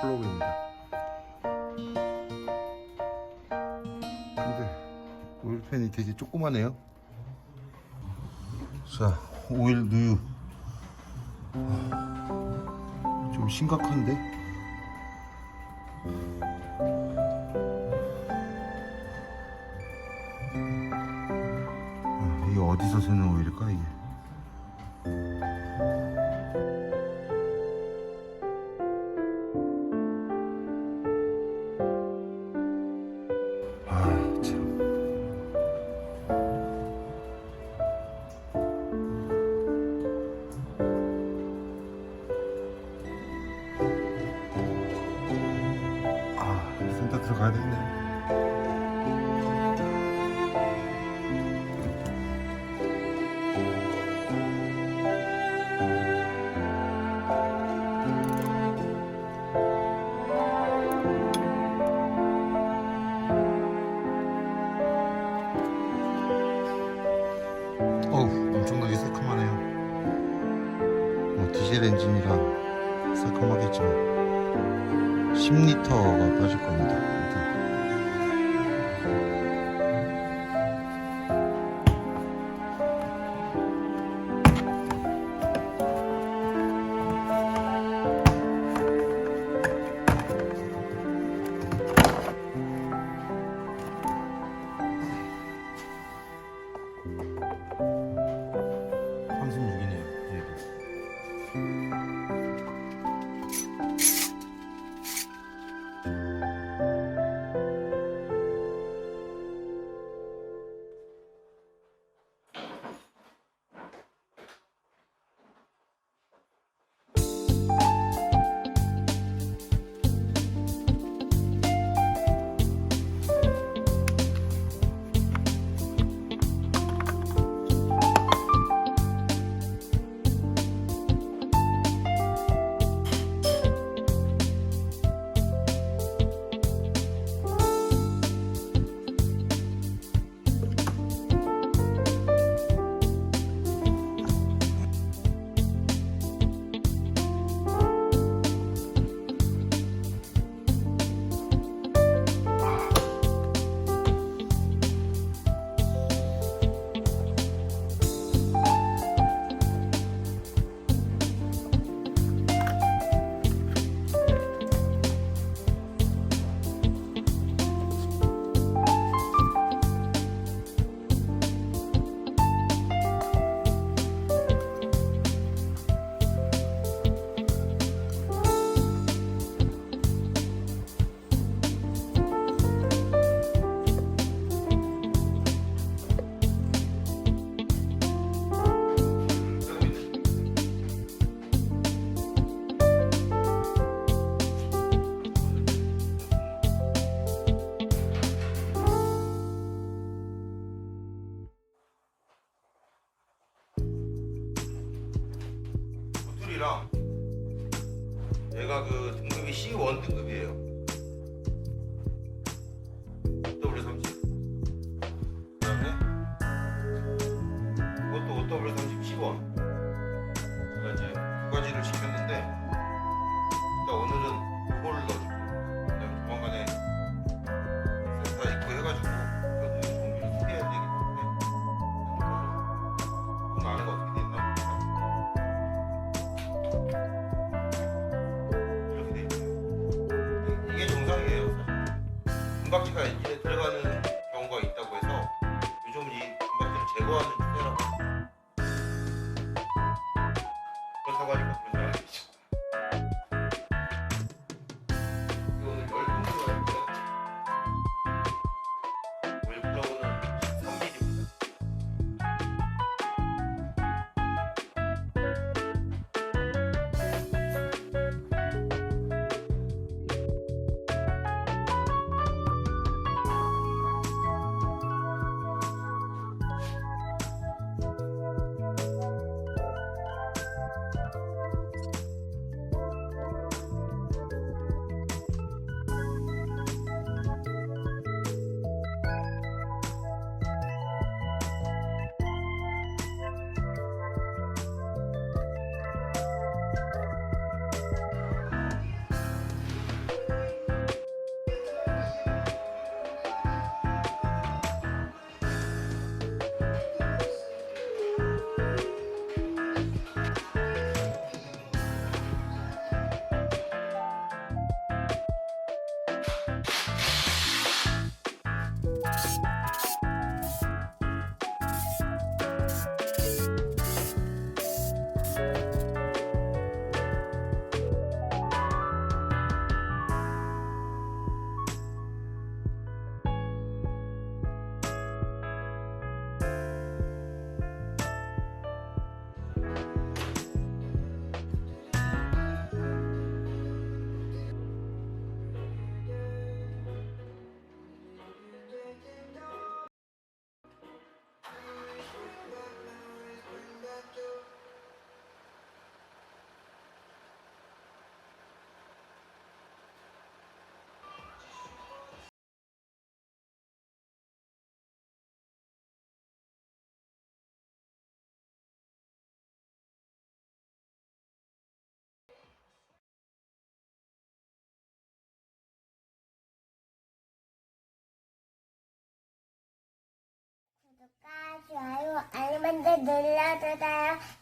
플러그입니다. 근데 오일팬이 되게 조그마네요. 자, 오일 누유 좀 심각한데? 이게 어디서 새는 오일일까 이게? 아 참. 센터 들어가야 되겠네. 어우, 엄청나게 새콤하네요. 뭐 디젤 엔진이라 새콤하겠지만 10리터가 빠질 겁니다. 일단. 얘가 그 등급이 C1 등급이에요. OW30. 그다음에 이것도 OW30 C1. 제가 이제 두 가지를 시켰는데 일단 오늘은 이거를 넣어주고 그다음에 조만간에 센터 입고 해가지고 이것도 정비를 수리해야 되기 때문에 돈 안에가 어떻게 돼 있나 이게 정상이에요. 금박지가 엔진에 들어가는 경우가 있다고 해서 요즘 이 금박지를 제거하는 추세라고 합니다. 그렇다고 하니까 그런 줄 알겠죠. 오늘 10분으로 할게요. 오일 플러그는 13mm입니다. 좋아요, 알림도 눌러주세요.